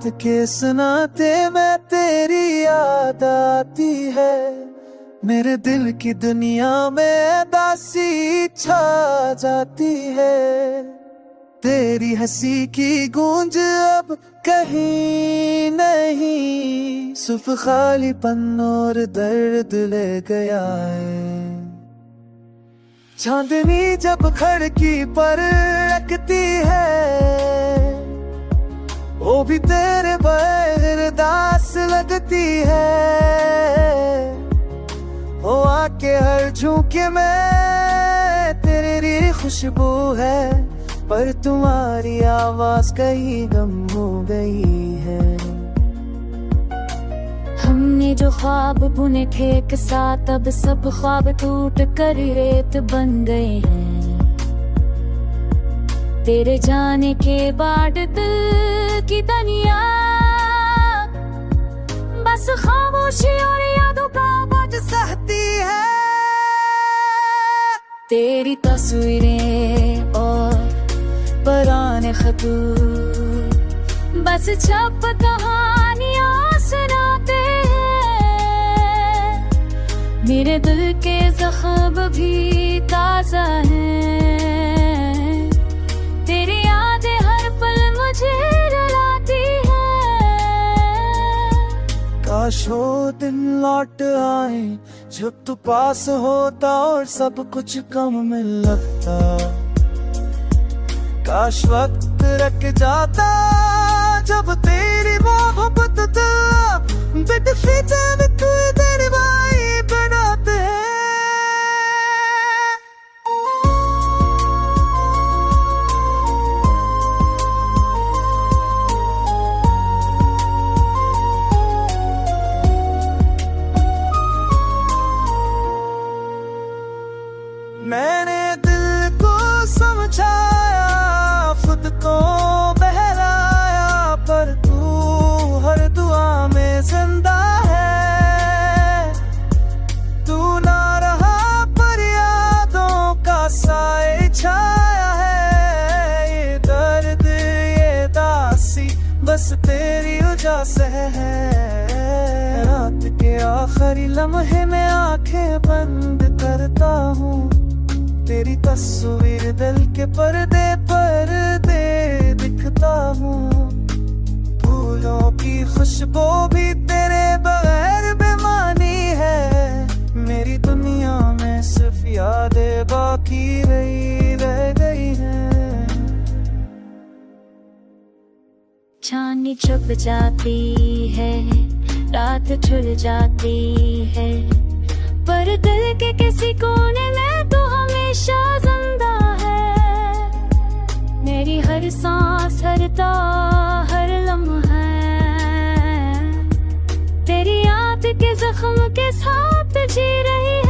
रात के सुनाते मैं तेरी याद आती है। मेरे दिल की दुनिया में दासी छा जाती है। तेरी हंसी की गूंज अब कहीं नहीं, सिर्फ खालीपन और दर्द ले गया है। चांदनी जब खिड़की पर रखती है, वो भी तेरे बगैर दास लगती है। हो आके हर झोंके में तेरी खुशबू है, पर तुम्हारी आवाज कहीं गम हो गई है। हमने जो ख्वाब बुने थे एक साथ, अब सब ख्वाब टूट कर रेत बन गए हैं। तेरे जाने के बाद दिल की दुनिया बस खामोशी और यादों का बोझ सहती है। तेरी तस्वीरें और पुराने खतूत बस छप कहानियां सुनाते हैं। मेरे दिल के जख्म भी ताजा हैं। तेरी यादें हर पल मुझे रुलाती हैं। काश वो दिन लौट आए जब तू पास होता और सब कुछ कम में लगता। काश वक्त रख जाता जब तेरी मोहब्बत था। बिट फीते में तू तेरे भाई बनाते हैं। मैंने दिल को समझाया, खुद को बहलाया, पर तू हर दुआ में जिंदा है। तू ना रहा पर यादों का साए छाया है। ये दर्द ये दासी बस तेरी वजह से है। रात के आखिरी लम्हे में आंखें बंद करता हूँ, तेरी तस्वीर दिल के पर्दे पर दे दिखता हूँ। फूलों की खुशबू भी तेरे बगैर बेमानी है। मेरी दुनिया में सिर्फ यादें बाकी रह गई हैं। चांदनी छुप जाती है, रात छुल जाती है, पर दिल के किसी कोने में तो हमेशा जिंदा है। मेरी हर सांस हर ताह हर लम्हा तेरी याद के जख्म के साथ जी रही है।